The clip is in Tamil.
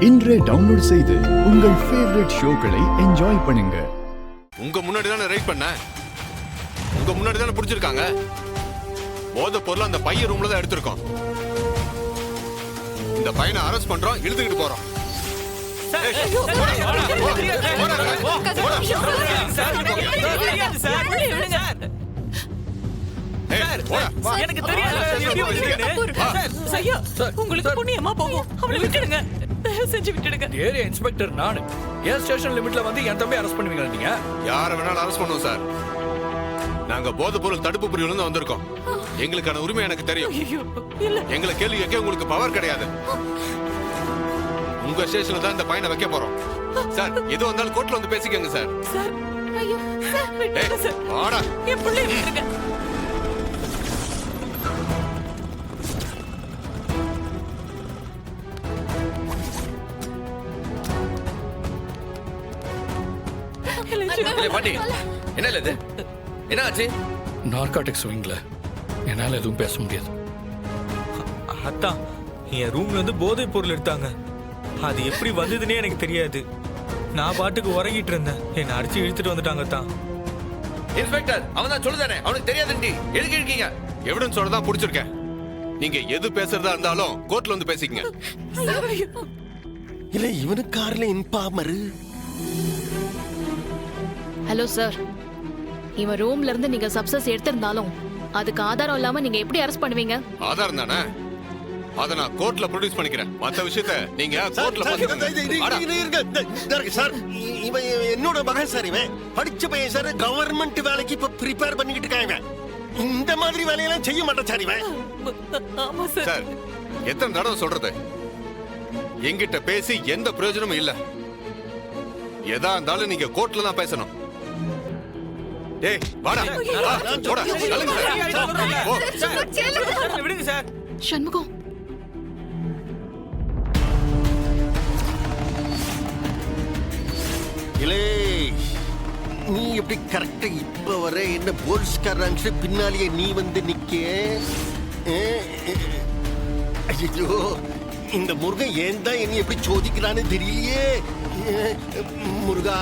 இன்றே டவுன்லோட் செய்து உங்கள் ஃபேவரட் ஷோக்களை என்ஜாய் பண்ணுங்க. உங்க முன்னாடி தானே ரைட் பண்ண, உங்க முன்னாடி தானே பிடிச்சிருக்காங்க. போதை பொருள் அந்த பையன் ரூம்ல தான் எடுத்திருக்கோம். இந்த பையனை அரெஸ்ட் பண்றோம், இழுத்துக்கிட்டு போறோம். எனக்கு தெரியாது. உங்களுக்கு புண்ணியமா போகும். அவளை விட்டுடுங்க, தயவு செஞ்சு விட்டுடுங்க. ஏரியா இன்ஸ்பெக்டர் நானு. ஏன் ஸ்டேஷன் லிமிட்ல வந்து என் தம்பி அரெஸ்ட் பண்ணுவீங்க நீங்க? யாரை வேணாலும் அரெஸ்ட் பண்ணுவோம் சார். நாங்க போதைப் பொருள் தடுப்பு பிரிவுல இருந்து வந்திருக்கோம். எங்களுக்கான உரிமை எனக்கு தெரியும். எங்களை கேள்வி கேட்க உங்களுக்கு பவர் கிடையாது. உங்க ஸ்டேஷன்ல தான் இந்த பையனை வைக்க போறோம் சார். எது வந்தாலும் கோர்ட்ல வந்து பேசிக்கங்க சார். சார் ஐயோ சார், விட்டுடுங்க சார். வாடா, என் பிள்ளைய விட்டுடுங்க. பாட்டி என்ன இது? என்ன ஆச்சு? நார்காட்டிக்ஸ் விங்ல என்னால எதுவும் பேச முடியாது. அதான் என் ரூம்ல இருந்து போதைப் பொருள் எடுத்தாங்க. அது எப்படி வந்ததுன்னே எனக்கு தெரியாது. நான் பாட்டுக்கு உறங்கிட்டு இருந்தேன். என்னை அடிச்சு இழுத்துட்டு வந்துட்டாங்க தான். இன்ஸ்பெக்டர் அவன் தான் சொல்லுதானே, அவனுக்கு தெரியாதுண்டி. எதுக்கு இருக்கீங்க? எவிடன்ஸ் சொல்ல தான் புடிச்சிருக்கேன். நீங்க எது பேசுறதா இருந்தாலும் கோர்ட்ல வந்து பேசிக்கங்க. இல்ல இவனு கார்ல இன்பாமரு. ஹலோ சார், இவன் ரூம்ல இருந்து நீங்க சப்சஸ் எடுத்திருந்தாலும் அதுக்கு ஆதாரம் இல்லாம நீங்க எப்படி அரெஸ்ட் பண்ணுவீங்க? ஆதாரம் தானே, அத நான் கோர்ட்ல ப்ரொடியூஸ் பண்ணிக்கிறேன். மத்த விஷயத்தை நீங்க கோர்ட்ல பாத்துக்கங்க சார். இவன் என்னோட மகன் சார். இவன் படிச்ச பையன் சார். கவர்மெண்ட் வேலைக்கு இப்ப ப்ரிப்பேர் பண்ணிக்கிட்டு இருக்காங்க. இந்த மாதிரி வேலையெல்லாம் செய்ய மாட்டேன் சார் இவன். ஆமா சார். சார் எத்தனை தடவை சொல்றது, என்கிட்ட பேசி எந்த பிரயோஜனமும் இல்ல. எதா இருந்தாலும் நீங்க கோர்ட்ல தான் பேசணும். ஏய் வாடா, போடா, சொல்லுங்க சார். விடுங்க சார். சண்முகம், இலே நீ எப்படி கரெக்டா இப்ப வர என்ன போலீஸ்காரங்க பின்னாலேயே நீ வந்து நிக்க? ஐயோ, இந்த முருகன் ஏன் தான் என்ன எப்படி சோதிக்கிறான்னு தெரியலையே. முருகா